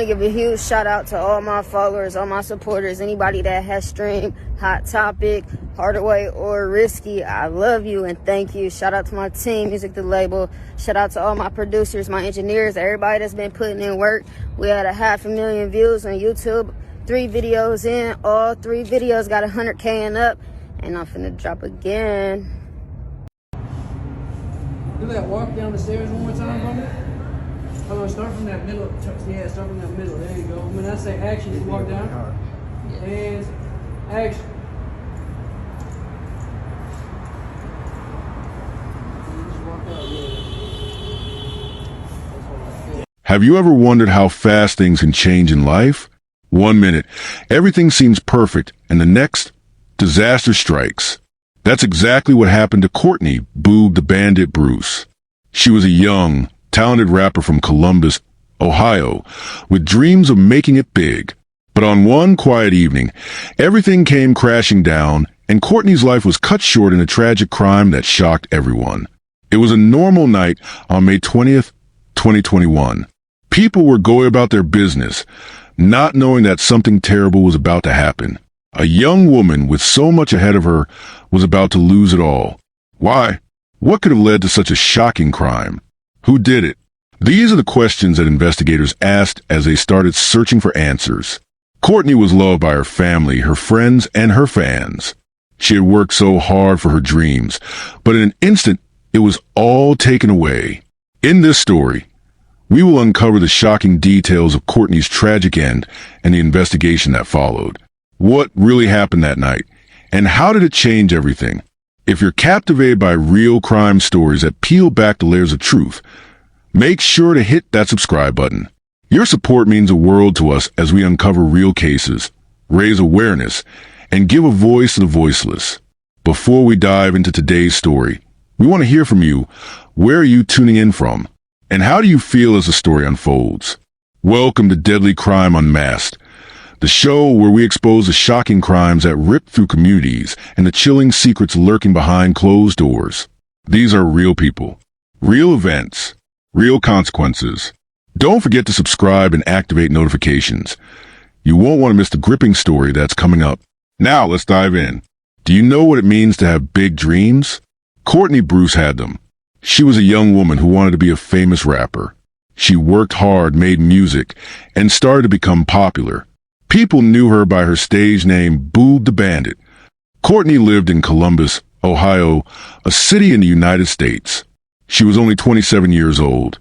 to give a huge shout out to all my followers, all my supporters, anybody that has streamed Hot Topic, Hardaway, or Risky. I love you and thank you. Shout out to my team, Music the Label. Shout out to all my producers, my engineers, everybody that's been putting in work. We had 500,000 views on YouTube. 3 videos in, all 3 videos got 100K and up, and I'm finna drop again. Do that walk down the stairs one more time for me. Hold on, start from that middle. Yeah, start from that middle. There you go. When I say action, you walk down. And action. You just walk out, yeah. Have you ever wondered how fast things can change in life? 1 minute, everything seems perfect, and the next, disaster strikes. That's exactly what happened to Courtney "Boog The Bandit" Bruce. She was a young, talented rapper from Columbus, Ohio, with dreams of making it big. But on one quiet evening, everything came crashing down, and Courtney's life was cut short in a tragic crime that shocked everyone. It was a normal night on May 20th, 2021. People were going about their business, not knowing that something terrible was about to happen. A young woman with so much ahead of her was about to lose it all. Why? What could have led to such a shocking crime? Who did it? These are the questions that investigators asked as they started searching for answers. Courtney was loved by her family, her friends, and her fans. She had worked so hard for her dreams, but in an instant, it was all taken away. In this story, we will uncover the shocking details of Courtney's tragic end and the investigation that followed. What really happened that night, and how did it change everything? If you're captivated by real crime stories that peel back the layers of truth, make sure to hit that subscribe button. Your support means the world to us as we uncover real cases, raise awareness, and give a voice to the voiceless. Before we dive into today's story, we want to hear from you. Where are you tuning in from? And how do you feel as the story unfolds? Welcome to Deadly Crime Unmasked, the show where we expose the shocking crimes that rip through communities and the chilling secrets lurking behind closed doors. These are real people, real events, real consequences. Don't forget to subscribe and activate notifications. You won't want to miss the gripping story that's coming up. Now let's dive in. Do you know what it means to have big dreams? Courtney Bruce had them. She was a young woman who wanted to be a famous rapper. She worked hard, made music, and started to become popular. People knew her by her stage name, Boog The Bandit. Courtney lived in Columbus, Ohio, a city in the United States. She was only 27 years old,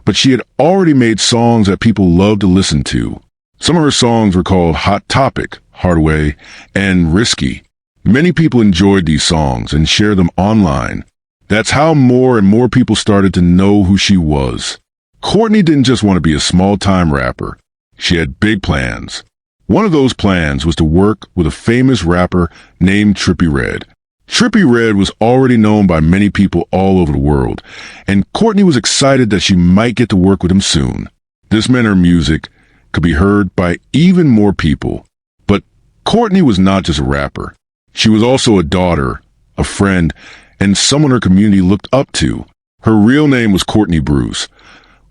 but she had already made songs that people loved to listen to. Some of her songs were called Hot Topic, Hardaway, and Risky. Many people enjoyed these songs and shared them online. That's how more and more people started to know who she was. Courtney didn't just want to be a small-time rapper. She had big plans. One of those plans was to work with a famous rapper named Trippie Redd. Trippie Redd was already known by many people all over the world, and Courtney was excited that she might get to work with him soon. This meant her music could be heard by even more people. But Courtney was not just a rapper. She was also a daughter, a friend, and someone her community looked up to. Her real name was Courtney Bruce,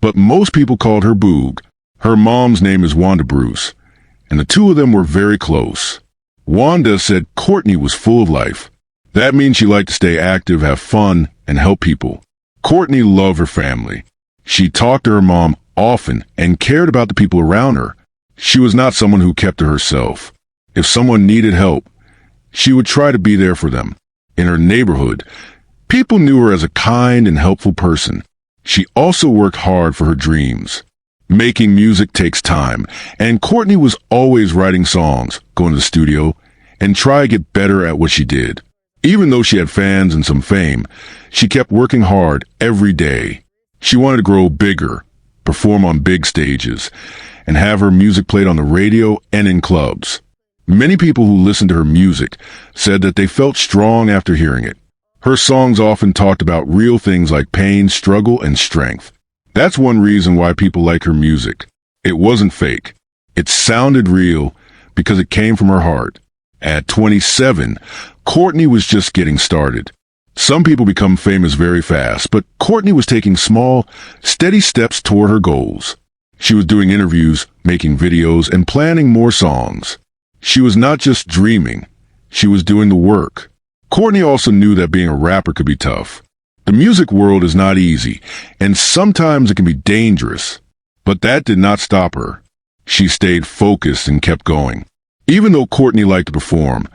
but most people called her Boog. Her mom's name is Wanda Bruce, and the two of them were very close. Wanda said Courtney was full of life. That means she liked to stay active, have fun, and help people. Courtney loved her family. She talked to her mom often and cared about the people around her. She was not someone who kept to herself. If someone needed help, she would try to be there for them. In her neighborhood, people knew her as a kind and helpful person. She also worked hard for her dreams. Making music takes time, and Courtney was always writing songs, going to the studio, and trying to get better at what she did. Even though she had fans and some fame, she kept working hard every day. She wanted to grow bigger, perform on big stages, and have her music played on the radio and in clubs. Many people who listened to her music said that they felt strong after hearing it. Her songs often talked about real things like pain, struggle, and strength. That's one reason why people like her music. It wasn't fake. It sounded real because it came from her heart. At 27, Courtney was just getting started. Some people become famous very fast, but Courtney was taking small, steady steps toward her goals. She was doing interviews, making videos, and planning more songs. She was not just dreaming, she was doing the work. Courtney also knew that being a rapper could be tough. The music world is not easy, and sometimes it can be dangerous. But that did not stop her. She stayed focused and kept going. Even though Courtney liked to perform,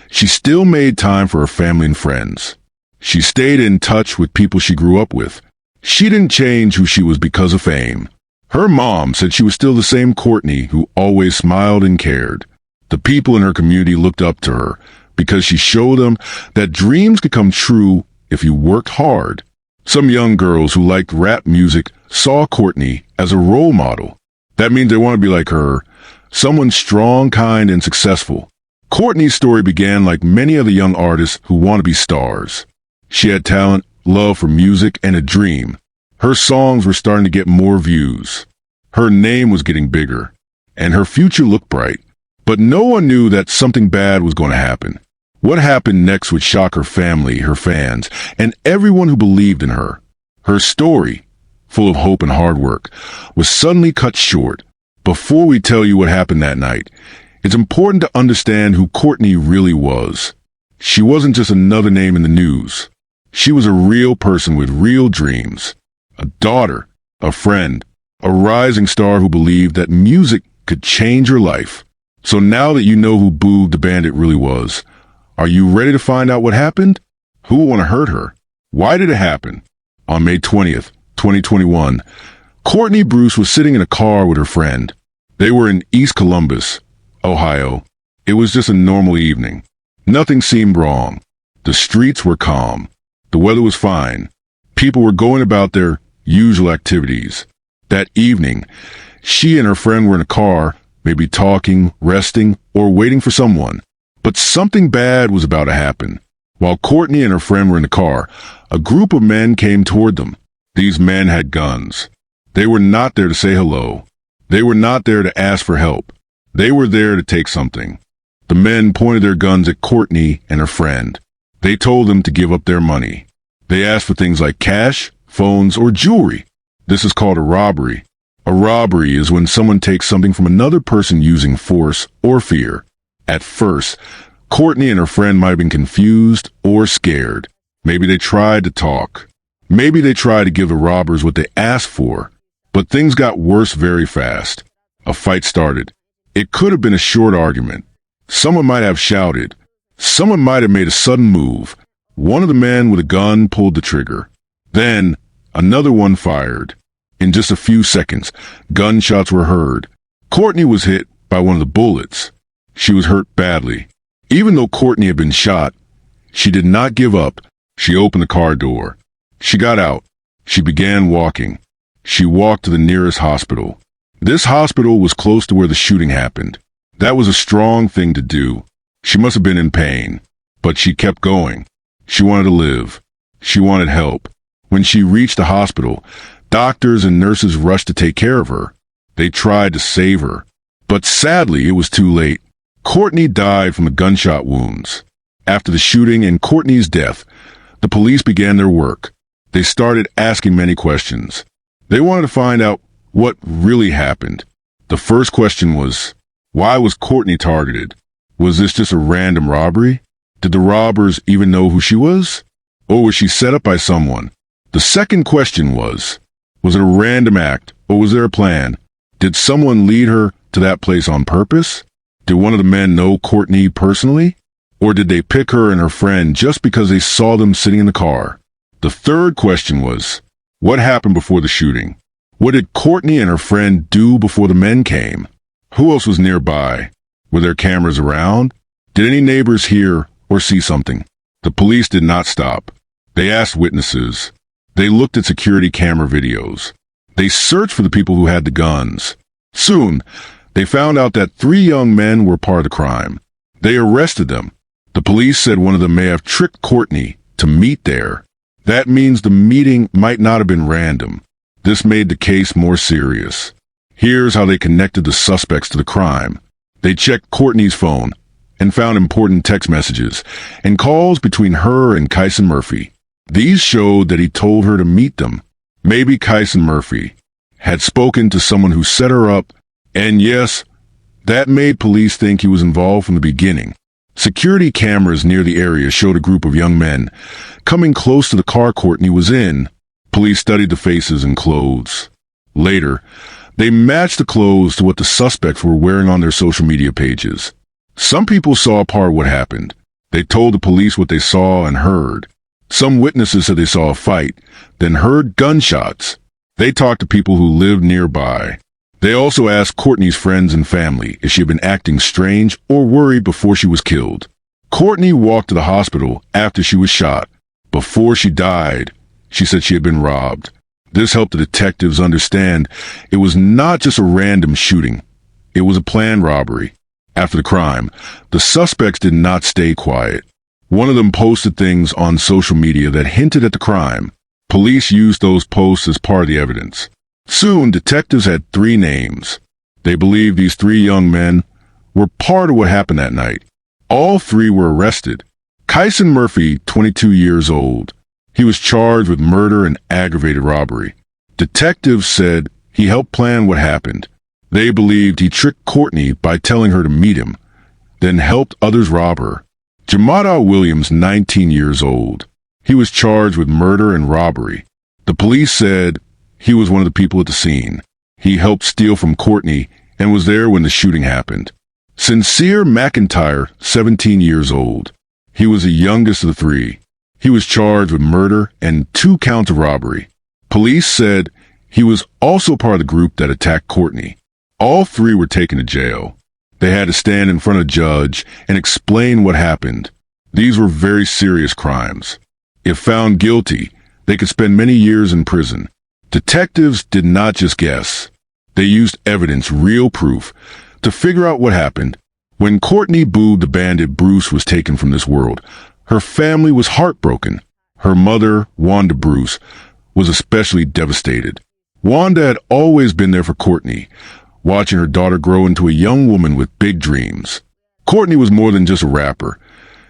she still made time for her family and friends. She stayed in touch with people she grew up with. She didn't change who she was because of fame. Her mom said she was still the same Courtney who always smiled and cared. The people in her community looked up to her because she showed them that dreams could come true if you worked hard. Some young girls who liked rap music saw Courtney as a role model. That means they want to be like her, someone strong, kind, and successful. Courtney's story began like many other young artists who want to be stars. She had talent, love for music, and a dream. Her songs were starting to get more views. Her name was getting bigger, and her future looked bright. But no one knew that something bad was going to happen. What happened next would shock her family, her fans, and everyone who believed in her. Her story, full of hope and hard work, was suddenly cut short. Before we tell you what happened that night, it's important to understand who Courtney really was. She wasn't just another name in the news. She was a real person with real dreams. A daughter, a friend, a rising star who believed that music could change her life. So now that you know who Boog the Bandit really was, are you ready to find out what happened? Who would want to hurt her? Why did it happen? On May 20th, 2021, Courtney Bruce was sitting in a car with her friend. They were in East Columbus, Ohio. It was just a normal evening. Nothing seemed wrong. The streets were calm. The weather was fine. People were going about their usual activities. That evening, she and her friend were in a car, maybe talking, resting, or waiting for someone. But something bad was about to happen. While Courtney and her friend were in the car, a group of men came toward them. These men had guns. They were not there to say hello. They were not there to ask for help. They were there to take something. The men pointed their guns at Courtney and her friend. They told them to give up their money. They asked for things like cash, phones, or jewelry. This is called a robbery. A robbery is when someone takes something from another person using force or fear. At first, Courtney and her friend might have been confused or scared. Maybe they tried to talk. Maybe they tried to give the robbers what they asked for. But things got worse very fast. A fight started. It could have been a short argument. Someone might have shouted. Someone might have made a sudden move. One of the men with a gun pulled the trigger. Then, another one fired. In just a few seconds, gunshots were heard. Courtney was hit by one of the bullets. She was hurt badly. Even though Courtney had been shot, she did not give up. She opened the car door. She got out. She began walking. She walked to the nearest hospital. This hospital was close to where the shooting happened. That was a strong thing to do. She must have been in pain, but she kept going. She wanted to live. She wanted help. When she reached the hospital, doctors and nurses rushed to take care of her. They tried to save her. But sadly, it was too late. Courtney died from the gunshot wounds. After the shooting and Courtney's death, the police began their work. They started asking many questions. They wanted to find out what really happened. The first question was, why was Courtney targeted? Was this just a random robbery? Did the robbers even know who she was? Or was she set up by someone? The second question was it a random act, or was there a plan? Did someone lead her to that place on purpose? Did one of the men know Courtney personally? Or did they pick her and her friend just because they saw them sitting in the car? The third question was, what happened before the shooting? What did Courtney and her friend do before the men came? Who else was nearby? Were there cameras around? Did any neighbors hear or see something? The police did not stop. They asked witnesses. They looked at security camera videos. They searched for the people who had the guns. Soon, they found out that 3 young men were part of the crime. They arrested them. The police said one of them may have tricked Courtney to meet there. That means the meeting might not have been random. This made the case more serious. Here's how they connected the suspects to the crime. They checked Courtney's phone and found important text messages and calls between her and Kyson Murphy. These showed that he told her to meet them. Maybe Kyson Murphy had spoken to someone who set her up, and yes, that made police think he was involved from the beginning. Security cameras near the area showed a group of young men coming close to the car Courtney was in. Police studied the faces and clothes. Later, they matched the clothes to what the suspects were wearing on their social media pages. Some people saw part of what happened. They told the police what they saw and heard. Some witnesses said they saw a fight, then heard gunshots. They talked to people who lived nearby. They also asked Courtney's friends and family if she had been acting strange or worried before she was killed. Courtney walked to the hospital after she was shot. Before she died, she said she had been robbed. This helped the detectives understand it was not just a random shooting. It was a planned robbery. After the crime, the suspects did not stay quiet. One of them posted things on social media that hinted at the crime. Police used those posts as part of the evidence. Soon, detectives had 3 names. They believed these 3 young men were part of what happened that night. All 3 were arrested. Kyson Murphy, 22 years old. He was charged with murder and aggravated robbery. Detectives said he helped plan what happened. They believed he tricked Courtney by telling her to meet him, then helped others rob her. Jamada Williams, 19 years old. He was charged with murder and robbery. The police said he was one of the people at the scene. He helped steal from Courtney and was there when the shooting happened. Sincere McIntyre, 17 years old. He was the youngest of the 3. He was charged with murder and 2 counts of robbery. Police said he was also part of the group that attacked Courtney. All 3 were taken to jail. They had to stand in front of a judge and explain what happened. These were very serious crimes. If found guilty, they could spend many years in prison. Detectives did not just guess. They used evidence, real proof, to figure out what happened. When Courtney Boog The Bandit Bruce was taken from this world, her family was heartbroken. Her mother, Wanda Bruce, was especially devastated. Wanda had always been there for Courtney, watching her daughter grow into a young woman with big dreams. Courtney was more than just a rapper.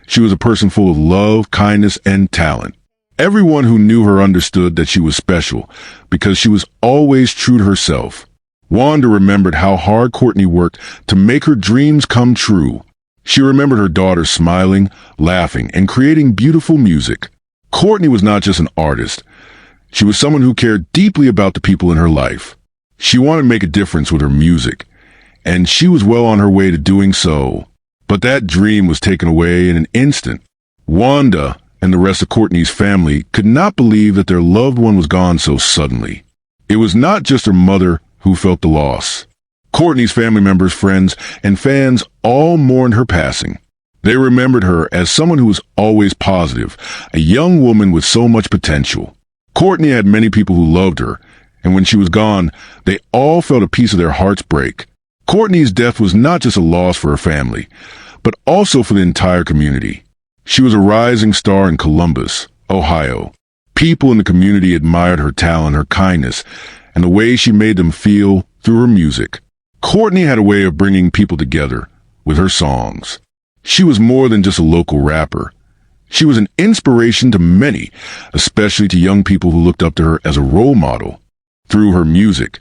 She was a person full of love, kindness, and talent. Everyone who knew her understood that she was special because she was always true to herself. Wanda remembered how hard Courtney worked to make her dreams come true. She remembered her daughter smiling, laughing, and creating beautiful music. Courtney was not just an artist. She was someone who cared deeply about the people in her life. She wanted to make a difference with her music, and she was well on her way to doing so. But that dream was taken away in an instant. Wanda and the rest of Courtney's family could not believe that their loved one was gone so suddenly. It was not just her mother who felt the loss. Courtney's family members, friends, and fans all mourned her passing. They remembered her as someone who was always positive, a young woman with so much potential. Courtney had many people who loved her, and when she was gone, they all felt a piece of their hearts break. Courtney's death was not just a loss for her family, but also for the entire community. She was a rising star in Columbus, Ohio. People in the community admired her talent, her kindness, and the way she made them feel through her music. Courtney had a way of bringing people together with her songs. She was more than just a local rapper. She was an inspiration to many, especially to young people who looked up to her as a role model. Through her music,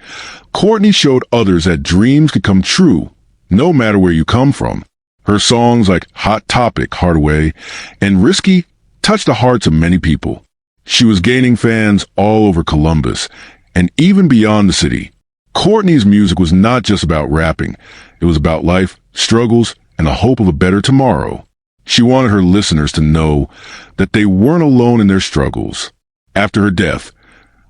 Courtney showed others that dreams could come true, no matter where you come from. Her songs like Hot Topic, Hardaway, and Risky touched the hearts of many people. She was gaining fans all over Columbus, and even beyond the city. Courtney's music was not just about rapping. It was about life, struggles, and the hope of a better tomorrow. She wanted her listeners to know that they weren't alone in their struggles. After her death,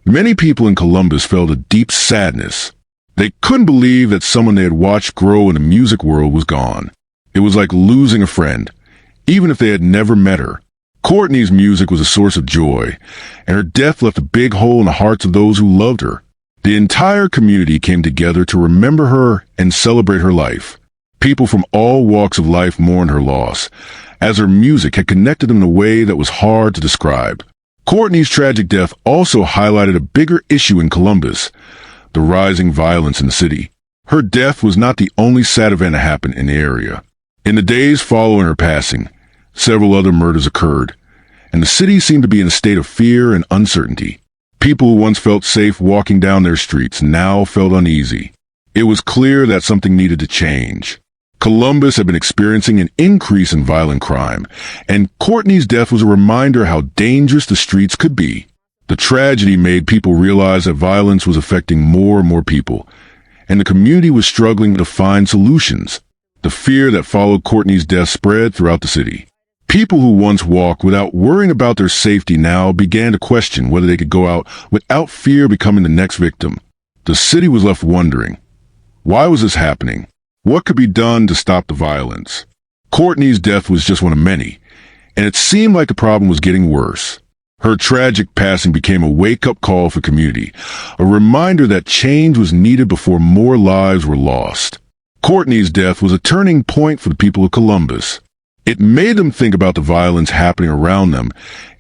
many people in Columbus felt a deep sadness. They couldn't believe that someone they had watched grow in the music world was gone. It was like losing a friend, even if they had never met her. Courtney's music was a source of joy, and her death left a big hole in the hearts of those who loved her. The entire community came together to remember her and celebrate her life. People from all walks of life mourned her loss, as her music had connected them in a way that was hard to describe. Courtney's tragic death also highlighted a bigger issue in Columbus, the rising violence in the city. Her death was not the only sad event to happen in the area. In the days following her passing, several other murders occurred, and the city seemed to be in a state of fear and uncertainty. People who once felt safe walking down their streets now felt uneasy. It was clear that something needed to change. Columbus had been experiencing an increase in violent crime, and Courtney's death was a reminder how dangerous the streets could be. The tragedy made people realize that violence was affecting more and more people, and the community was struggling to find solutions. The fear that followed Courtney's death spread throughout the city. People who once walked without worrying about their safety now began to question whether they could go out without fear of becoming the next victim. The city was left wondering, why was this happening? What could be done to stop the violence? Courtney's death was just one of many, and it seemed like the problem was getting worse. Her tragic passing became a wake-up call for the community, a reminder that change was needed before more lives were lost. Courtney's death was a turning point for the people of Columbus. It made them think about the violence happening around them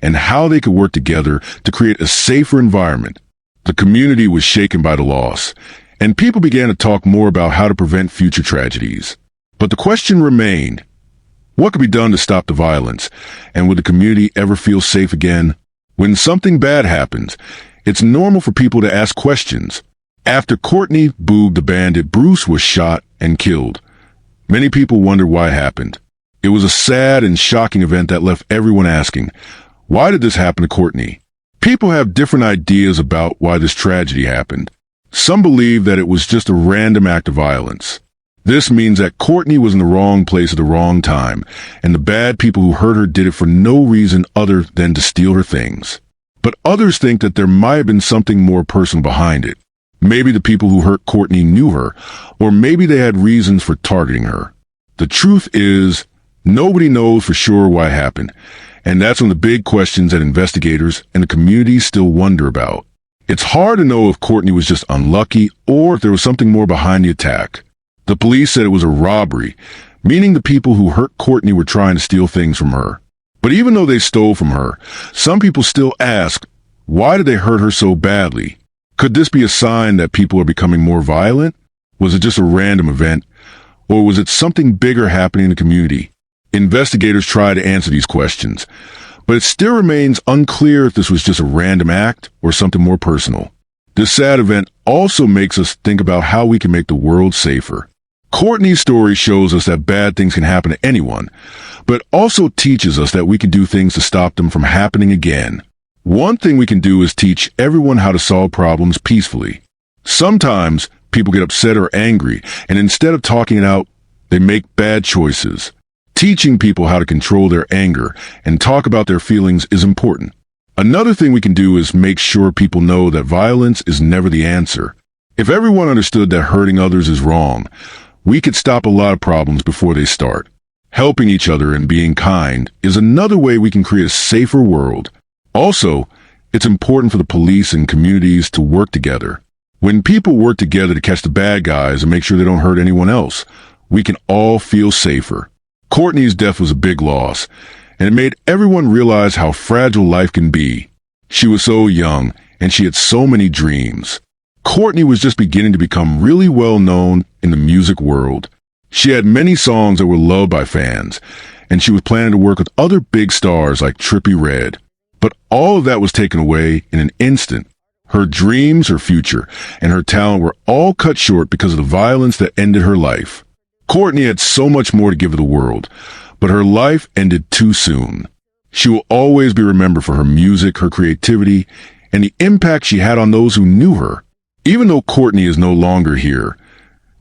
and how they could work together to create a safer environment. The community was shaken by the loss, and people began to talk more about how to prevent future tragedies. But the question remained, what could be done to stop the violence, and would the community ever feel safe again? When something bad happens, it's normal for people to ask questions. After Courtney Boog The Bandit Bruce was shot and killed, many people wondered why it happened. It was a sad and shocking event that left everyone asking, why did this happen to Courtney? People have different ideas about why this tragedy happened. Some believe that it was just a random act of violence. This means that Courtney was in the wrong place at the wrong time, and the bad people who hurt her did it for no reason other than to steal her things. But others think that there might have been something more personal behind it. Maybe the people who hurt Courtney knew her, or maybe they had reasons for targeting her. The truth is, nobody knows for sure why it happened, and that's one of the big questions that investigators and the community still wonder about. It's hard to know if Courtney was just unlucky or if there was something more behind the attack. The police said it was a robbery, meaning the people who hurt Courtney were trying to steal things from her. But even though they stole from her, some people still ask, why did they hurt her so badly? Could this be a sign that people are becoming more violent? Was it just a random event? Or was it something bigger happening in the community? Investigators try to answer these questions, but it still remains unclear if this was just a random act or something more personal. This sad event also makes us think about how we can make the world safer. Courtney's story shows us that bad things can happen to anyone, but also teaches us that we can do things to stop them from happening again. One thing we can do is teach everyone how to solve problems peacefully. Sometimes people get upset or angry, and instead of talking it out, they make bad choices. Teaching people how to control their anger and talk about their feelings is important. Another thing we can do is make sure people know that violence is never the answer. If everyone understood that hurting others is wrong, we could stop a lot of problems before they start. Helping each other and being kind is another way we can create a safer world. Also, it's important for the police and communities to work together. When people work together to catch the bad guys and make sure they don't hurt anyone else, we can all feel safer. Courtney's death was a big loss, and it made everyone realize how fragile life can be. She was so young, and she had so many dreams. Courtney was just beginning to become really well known in the music world. She had many songs that were loved by fans, and she was planning to work with other big stars like Trippie Redd. But all of that was taken away in an instant. Her dreams, her future, and her talent were all cut short because of the violence that ended her life. Courtney had so much more to give to the world, but her life ended too soon. She will always be remembered for her music, her creativity, and the impact she had on those who knew her. Even though Courtney is no longer here,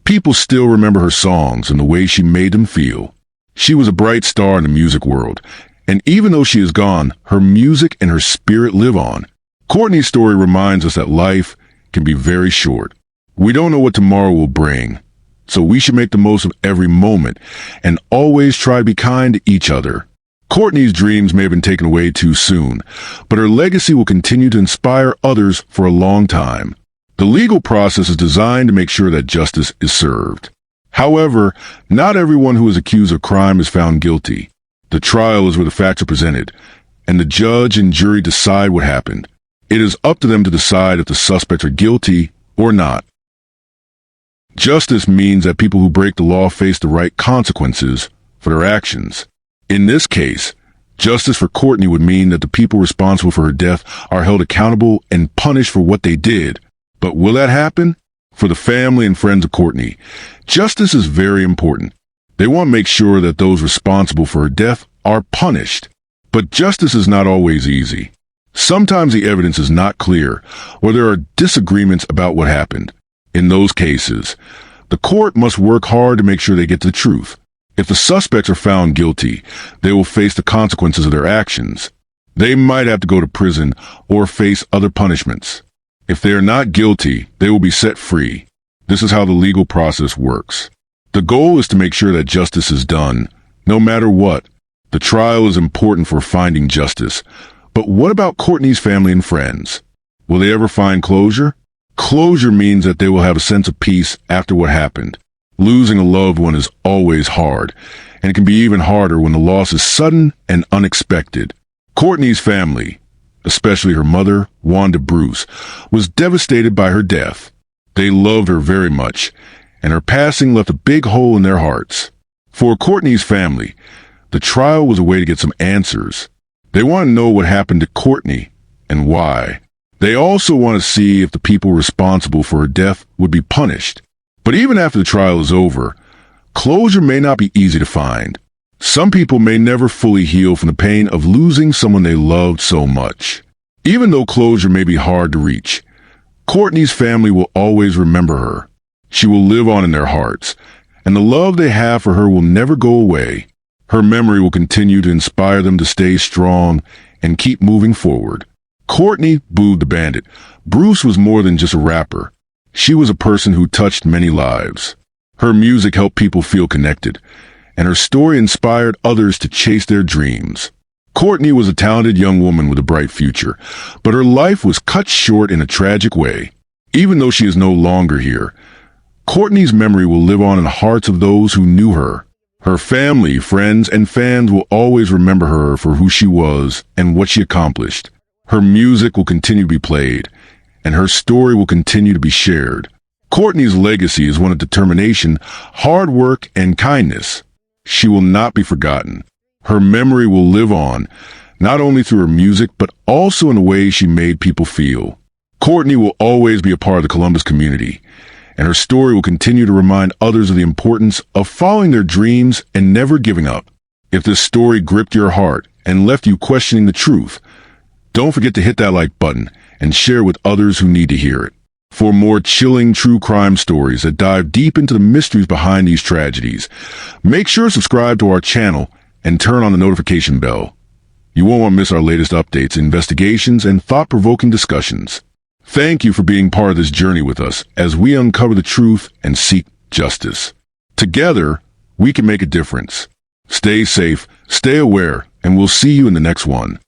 people still remember her songs and the way she made them feel. She was a bright star in the music world, and even though she is gone, her music and her spirit live on. Courtney's story reminds us that life can be very short. We don't know what tomorrow will bring, so we should make the most of every moment and always try to be kind to each other. Courtney's dreams may have been taken away too soon, but her legacy will continue to inspire others for a long time. The legal process is designed to make sure that justice is served. However, not everyone who is accused of crime is found guilty. The trial is where the facts are presented, and the judge and jury decide what happened. It is up to them to decide if the suspects are guilty or not. Justice means that people who break the law face the right consequences for their actions. In this case, Justice for Courtney would mean that the people responsible for her death are held accountable and punished for what they did. But will that happen? For the family and friends of Courtney, justice is very important. They want to make sure that those responsible for her death are punished. But justice is not always easy. Sometimes the evidence is not clear, or there are disagreements about what happened. In those cases, the court must work hard to make sure they get to the truth. If the suspects are found guilty, they will face the consequences of their actions. They might have to go to prison or face other punishments. If they are not guilty, they will be set free. This is how the legal process works. The goal is to make sure that justice is done, no matter what. The trial is important for finding justice. But what about Courtney's family and friends? Will they ever find closure? Closure means that they will have a sense of peace after what happened. Losing a loved one is always hard, and it can be even harder when the loss is sudden and unexpected. Courtney's family, especially her mother, Wanda Bruce, was devastated by her death. They loved her very much, and her passing left a big hole in their hearts. For Courtney's family, the trial was a way to get some answers. They want to know what happened to Courtney and why. They also want to see if the people responsible for her death would be punished. But even after the trial is over, closure may not be easy to find. Some people may never fully heal from the pain of losing someone they loved so much. Even though closure may be hard to reach, Courtney's family will always remember her. She will live on in their hearts, and the love they have for her will never go away. Her memory will continue to inspire them to stay strong and keep moving forward. Courtney Boog The Bandit. Bruce was more than just a rapper. She was a person who touched many lives. Her music helped people feel connected, and her story inspired others to chase their dreams. Courtney was a talented young woman with a bright future, but her life was cut short in a tragic way. Even though she is no longer here, Courtney's memory will live on in the hearts of those who knew her. Her family, friends, and fans will always remember her for who she was and what she accomplished. Her music will continue to be played, and her story will continue to be shared. Courtney's legacy is one of determination, hard work, and kindness. She will not be forgotten. Her memory will live on, not only through her music, but also in the way she made people feel. Courtney will always be a part of the Columbus community, and her story will continue to remind others of the importance of following their dreams and never giving up. If this story gripped your heart and left you questioning the truth, don't forget to hit that like button and share with others who need to hear it. For more chilling true crime stories that dive deep into the mysteries behind these tragedies, make sure to subscribe to our channel and turn on the notification bell. You won't want to miss our latest updates, investigations, and thought-provoking discussions. Thank you for being part of this journey with us as we uncover the truth and seek justice. Together, we can make a difference. Stay safe, stay aware, and we'll see you in the next one.